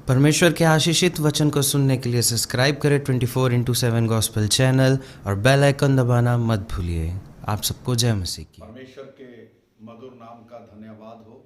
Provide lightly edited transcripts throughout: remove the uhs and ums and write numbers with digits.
परमेश्वर के आशीषित वचन को सुनने के लिए सब्सक्राइब करें 24/7 गॉस्पेल चैनल और बेल आइकन दबाना मत भूलिए। आप सबको जय मसीह की। परमेश्वर के मधुर नाम का धन्यवाद हो।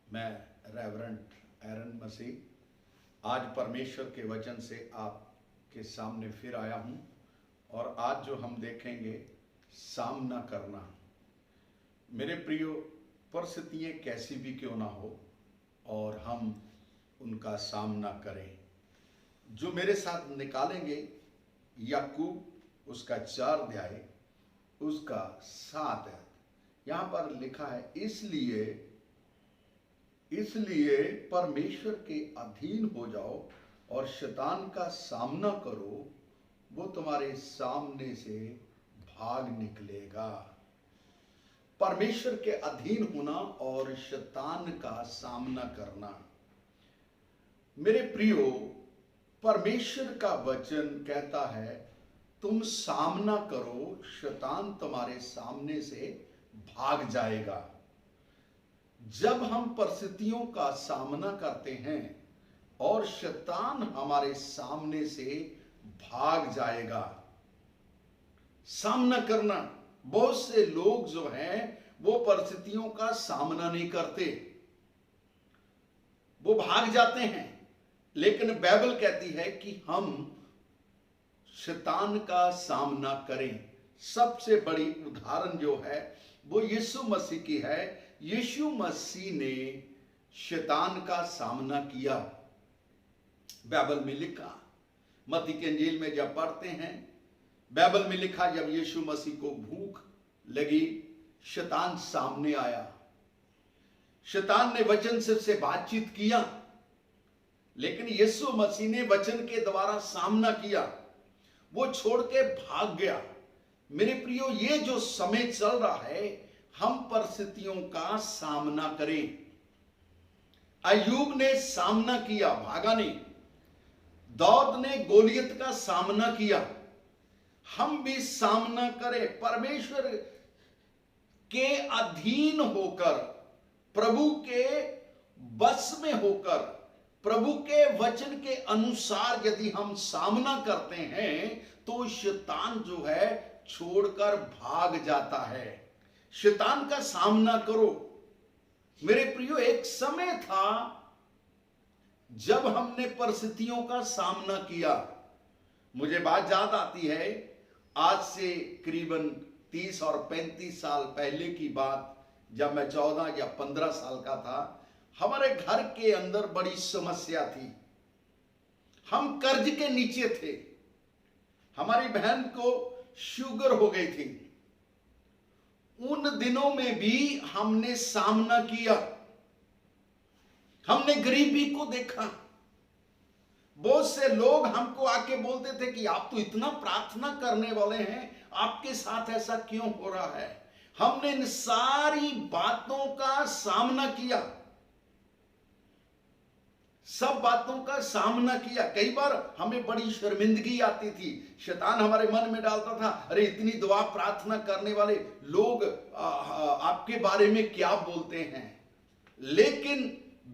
मैं रेवरेंड एरन मसीह आज परमेश्वर के वचन से आपके सामने फिर आया हूं और आज जो हम देखेंगे सामना करना। मेरे प्रियो, परिस्थितियां कैसी भी क्यों ना हो और हम उनका सामना करें। जो मेरे साथ निकालेंगे याकूब उसका 4 अध्याय उसका 7 है। यहां पर लिखा है, इसलिए परमेश्वर के अधीन हो जाओ और शैतान का सामना करो, वो तुम्हारे सामने से भाग निकलेगा। परमेश्वर के अधीन होना और शैतान का सामना करना। मेरे प्रियो, परमेश्वर का वचन कहता है तुम सामना करो, शैतान तुम्हारे सामने से भाग जाएगा। जब हम परिस्थितियों का सामना करते हैं और शैतान हमारे सामने से भाग जाएगा। सामना करना, बहुत से लोग जो हैं वो परिस्थितियों का सामना नहीं करते, वो भाग जाते हैं। लेकिन बाइबल कहती है कि हम शैतान का सामना करें। सबसे बड़ी उदाहरण जो है वो यीशु मसीह की है। यीशु मसीह ने शैतान का सामना किया। बाइबल में लिखा, मत्ती के इंजील में जब पढ़ते हैं, बाइबल में लिखा जब यीशु मसीह को भूख लगी, शैतान सामने आया। शैतान ने वचन से बातचीत किया, लेकिन यीशु मसीह ने वचन के द्वारा सामना किया, वो छोड़ के भाग गया। मेरे प्रियो, ये जो समय चल रहा है, हम परिस्थितियों का सामना करें। अय्यूब ने सामना किया, भागा नहीं। दाऊद ने गोलियत का सामना किया। हम भी सामना करें, परमेश्वर के अधीन होकर, प्रभु के बस में होकर, प्रभु के वचन के अनुसार यदि हम सामना करते हैं तो शैतान जो है छोड़कर भाग जाता है। शैतान का सामना करो। मेरे प्रियो, एक समय था जब हमने परिस्थितियों का सामना किया। मुझे बात याद आती है, आज से करीबन 30 और 35 साल पहले की बात, जब मैं 14 या 15 साल का था। हमारे घर के अंदर बड़ी समस्या थी। हम कर्ज के नीचे थे। हमारी बहन को शुगर हो गई थी। उन दिनों में भी हमने सामना किया। हमने गरीबी को देखा। बहुत से लोग हमको आके बोलते थे कि आप तो इतना प्रार्थना करने वाले हैं, आपके साथ ऐसा क्यों हो रहा है। हमने इन सारी बातों का सामना किया, सब बातों का सामना किया। कई बार हमें बड़ी शर्मिंदगी आती थी। शैतान हमारे मन में डालता था, अरे इतनी दुआ प्रार्थना करने वाले लोग आपके बारे में क्या बोलते हैं। लेकिन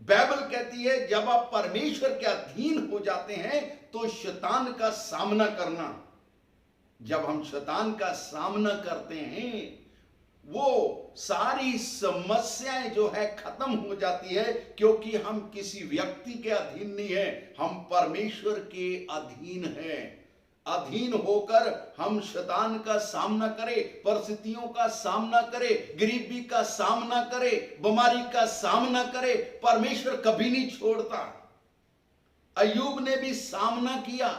बाइबल कहती है जब आप परमेश्वर के अधीन हो जाते हैं तो शैतान का सामना करना। जब हम शैतान का सामना करते हैं, वो सारी समस्याएं जो है खत्म हो जाती है, क्योंकि हम किसी व्यक्ति के अधीन नहीं है, हम परमेश्वर के अधीन हैं। अधीन होकर हम शैतान का सामना करें, परिस्थितियों का सामना करें, गरीबी का सामना करें, बीमारी का सामना करें, परमेश्वर कभी नहीं छोड़ता। अय्यूब ने भी सामना किया।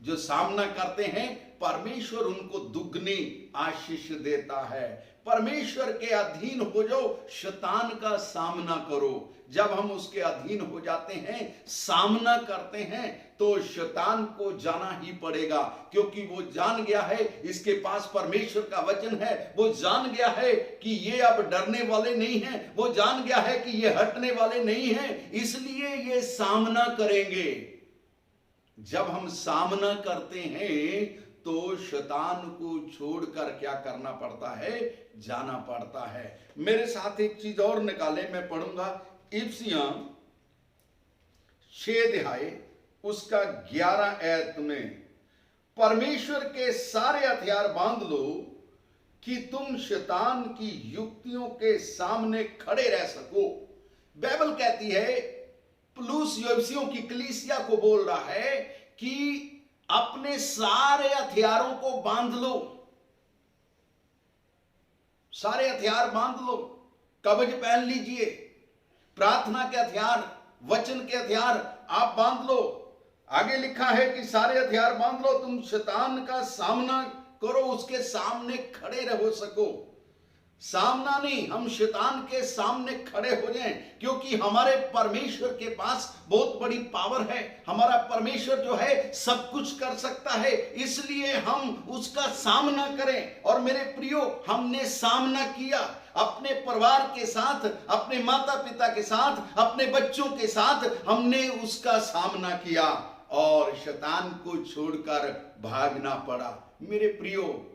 जो सामना करते हैं, परमेश्वर उनको दुगनी आशीष देता है। परमेश्वर के अधीन हो जाओ, शैतान का सामना करो। जब हम उसके अधीन हो जाते हैं, सामना करते हैं, तो शैतान को जाना ही पड़ेगा, क्योंकि वो जान गया है इसके पास परमेश्वर का वचन है। वो जान गया है कि ये अब डरने वाले नहीं हैं, वो जान गया है कि ये हटने वाले नहीं हैं, इसलिए ये सामना करेंगे। जब हम सामना करते हैं तो शैतान को छोड़कर क्या करना पड़ता है, जाना पड़ता है। मेरे साथ एक चीज और निकाले, मैं पढ़ूंगा इफिसियों 6 अध्याय उसका 11 आयत में, परमेश्वर के सारे हथियार बांध लो कि तुम शैतान की युक्तियों के सामने खड़े रह सको। बाइबल कहती है, पुलूस यफसियों की कलीसिया को बोल रहा है कि अपने सारे हथियारों को बांध लो, सारे हथियार बांध लो, कवच पहन लीजिए, प्रार्थना के हथियार, वचन के हथियार आप बांध लो। आगे लिखा है कि सारे हथियार बांध लो, तुम शैतान का सामना करो, उसके सामने खड़े रहो सको। सामना नहीं, हम शैतान के सामने खड़े हो जाएं, क्योंकि हमारे परमेश्वर के पास बहुत बड़ी पावर है। हमारा परमेश्वर जो है सब कुछ कर सकता है, इसलिए हम उसका सामना करें। और मेरे प्रियो, हमने सामना किया अपने परिवार के साथ, अपने माता पिता के साथ, अपने बच्चों के साथ, हमने उसका सामना किया और शैतान को छोड़कर भागना पड़ा। मेरे प्रियो,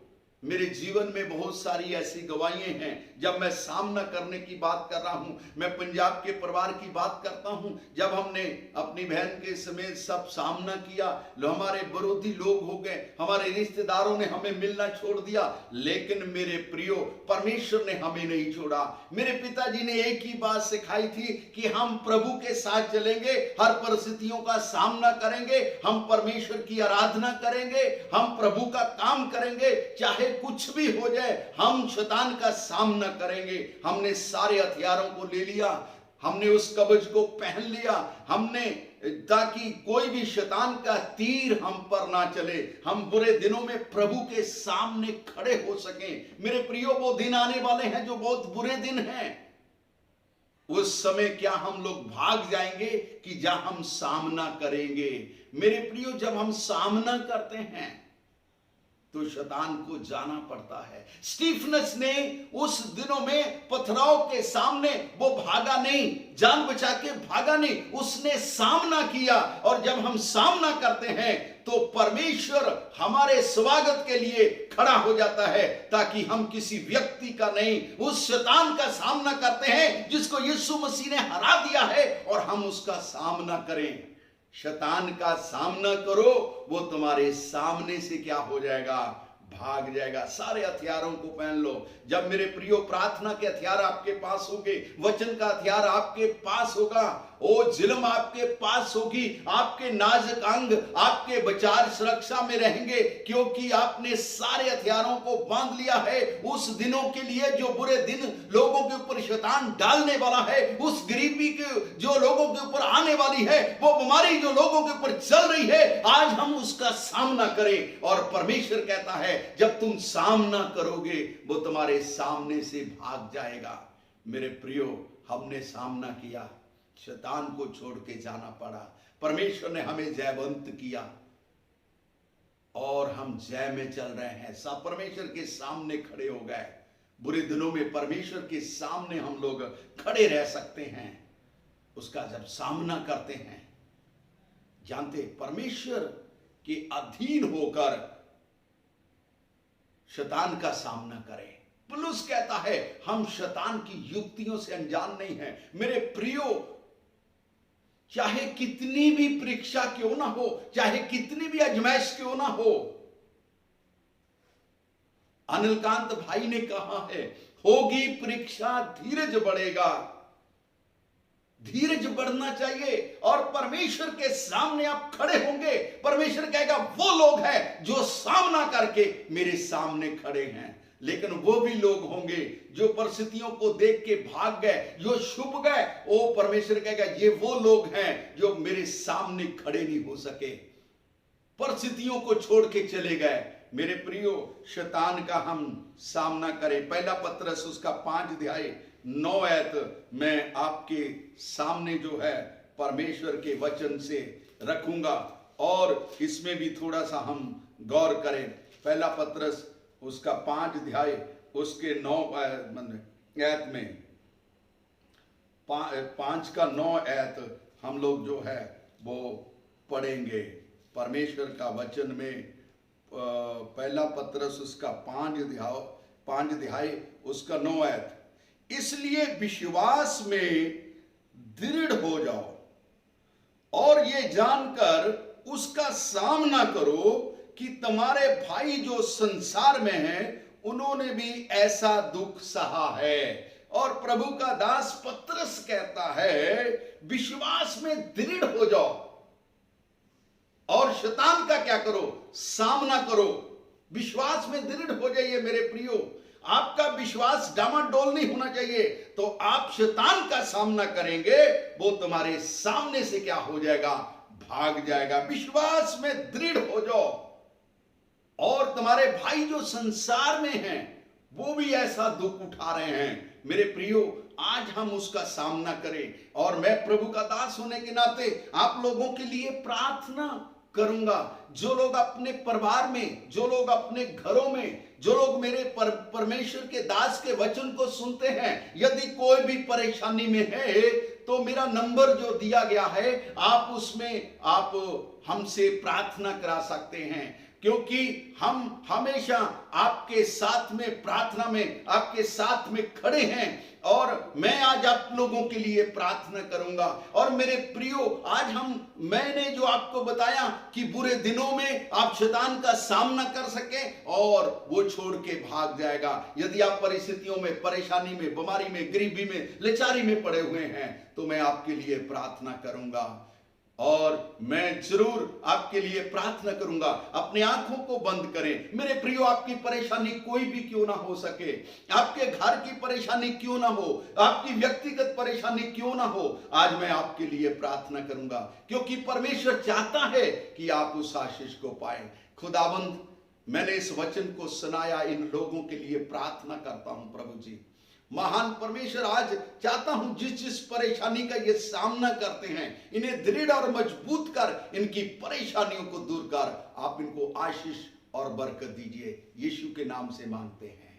मेरे जीवन में बहुत सारी ऐसी गवाहियां हैं जब मैं सामना करने की बात कर रहा हूं। मैं पंजाब के परिवार की बात करता हूं, जब हमने अपनी बहन के समेत सब सामना किया, हमारे विरोधी लोग हो गए, हमारे रिश्तेदारों ने हमें मिलना छोड़ दिया, लेकिन मेरे प्रियो, परमेश्वर ने हमें नहीं छोड़ा। मेरे पिताजी ने एक ही बात सिखाई थी कि हम प्रभु के साथ चलेंगे, हर परिस्थितियों का सामना करेंगे, हम परमेश्वर की आराधना करेंगे, हम प्रभु का काम करेंगे, चाहे कुछ भी हो जाए हम शैतान का सामना करेंगे। हमने सारे हथियारों को ले लिया, हमने उस कवच को पहन लिया, हमने, ताकि कोई भी शैतान का तीर हम पर ना चले, हम बुरे दिनों में प्रभु के सामने खड़े हो सकें। मेरे प्रियो, वो दिन आने वाले हैं जो बहुत बुरे दिन हैं। उस समय क्या हम लोग भाग जाएंगे कि जहां हम सामना करेंगे? मेरे प्रियो, जब हम सामना करते हैं तो शैतान को जाना पड़ता है। स्टीफनस ने उस दिनों में पथराव के सामने वो भागा नहीं, जान बचा के भागा नहीं, उसने सामना किया। और जब हम सामना करते हैं तो परमेश्वर हमारे स्वागत के लिए खड़ा हो जाता है, ताकि हम किसी व्यक्ति का नहीं, उस शैतान का सामना करते हैं जिसको यीशु मसीह ने हरा दिया है, और हम उसका सामना करें। शैतान का सामना करो, वो तुम्हारे सामने से क्या हो जाएगा? भाग जाएगा। सारे हथियारों को पहन लो। जब मेरे प्रियो प्रार्थना के हथियार आपके पास होंगे, वचन का हथियार आपके पास होगा, ओ जिल्म आपके पास होगी, आपके नाजुक अंग, आपके विचार सुरक्षा में रहेंगे, क्योंकि आपने सारे हथियारों को बांध लिया है उस दिनों के लिए जो बुरे दिन लोगों के ऊपर शैतान डालने वाला है, उस गरीबी के जो लोगों के ऊपर आने वाली है, वो बीमारी जो लोगों के ऊपर चल रही है, आज हम उसका सामना करें। और परमेश्वर कहता है, जब तुम सामना करोगे वो तुम्हारे सामने से भाग जाएगा। मेरे प्रियो, हमने सामना किया, शैतान को छोड़ के जाना पड़ा, परमेश्वर ने हमें जयवंत किया और हम जय में चल रहे हैं। सब परमेश्वर के सामने खड़े हो गए। बुरे दिनों में परमेश्वर के सामने हम लोग खड़े रह सकते हैं, उसका जब सामना करते हैं। जानते, परमेश्वर के अधीन होकर शैतान का सामना करें। पौलुस कहता है, हम शैतान की युक्तियों से अनजान नहीं हैं। मेरे प्रियो, चाहे कितनी भी परीक्षा क्यों ना हो, चाहे कितनी भी आजमाइश क्यों ना हो, अनिलकांत भाई ने कहा है, होगी परीक्षा धीरज बढ़ेगा। धीरज बढ़ना चाहिए और परमेश्वर के सामने आप खड़े होंगे। परमेश्वर कहेगा, वो लोग हैं जो सामना करके मेरे सामने खड़े हैं। लेकिन वो भी लोग होंगे जो परिस्थितियों को देख के भाग गए, जो छुप गए। ओ परमेश्वर कहेगा, ये वो लोग हैं जो मेरे सामने खड़े नहीं हो सके, परिस्थितियों को छोड़ के चले गए। मेरे प्रियो, शैतान का हम सामना करें। पहला पत्रस उसका 5 अध्याय 9 आयत मैं आपके सामने जो है परमेश्वर के वचन से रखूंगा और इसमें भी थोड़ा सा हम गौर करें। पहला पत्रस उसका 5 अध्याय उसके 9 आयत में 5 का 9 आयत हम लोग जो है वो पढ़ेंगे। परमेश्वर का वचन में पहला पत्रस उसका 5 अध्याय उसका 9 आयत, इसलिए विश्वास में दृढ़ हो जाओ, और ये जानकर उसका सामना करो कि तुम्हारे भाई जो संसार में हैं उन्होंने भी ऐसा दुख सहा है। और प्रभु का दास पतरस कहता है विश्वास में दृढ़ हो जाओ और शैतान का क्या करो, सामना करो। विश्वास में दृढ़ हो जाइए मेरे प्रियो। आपका विश्वास डामाडोल नहीं होना चाहिए, तो आप शैतान का सामना करेंगे, वो तुम्हारे सामने से क्या हो जाएगा, भाग जाएगा। विश्वास में दृढ़ हो जाओ। और तुम्हारे भाई जो संसार में हैं वो भी ऐसा दुख उठा रहे हैं। मेरे प्रियो, आज हम उसका सामना करें। और मैं प्रभु का दास होने के नाते आप लोगों के लिए प्रार्थना करूंगा। जो लोग अपने परिवार में, जो लोग अपने घरों में, जो लोग मेरे परमेश्वर के दास के वचन को सुनते हैं, यदि कोई भी परेशानी में है तो मेरा नंबर जो दिया गया है आप उसमें आप हमसे प्रार्थना करा सकते हैं, क्योंकि हम हमेशा आपके साथ में प्रार्थना में आपके साथ में खड़े हैं। और मैं आज आप लोगों के लिए प्रार्थना करूंगा। और मेरे प्रियो, आज मैंने जो आपको बताया कि बुरे दिनों में आप शैतान का सामना कर सके और वो छोड़ के भाग जाएगा। यदि आप परिस्थितियों में, परेशानी में, बीमारी में, गरीबी में, लाचारी में पड़े हुए हैं तो मैं आपके लिए प्रार्थना करूंगा। और मैं जरूर आपके लिए प्रार्थना करूंगा। अपनी आंखों को बंद करें मेरे प्रियो। आपकी परेशानी कोई भी क्यों ना हो सके, आपके घर की परेशानी क्यों ना हो, आपकी व्यक्तिगत परेशानी क्यों ना हो, आज मैं आपके लिए प्रार्थना करूंगा, क्योंकि परमेश्वर चाहता है कि आप उस आशीष को पाए। खुदावंद, मैंने इस वचन को सुनाया, इन लोगों के लिए प्रार्थना करता हूं प्रभु जी। महान परमेश्वर, आज चाहता हूं जिस परेशानी का ये सामना करते हैं, इन्हें दृढ़ और मजबूत कर, इनकी परेशानियों को दूर कर आप इनको आशीष और बरकत दीजिए। यीशु के नाम से मांगते हैं।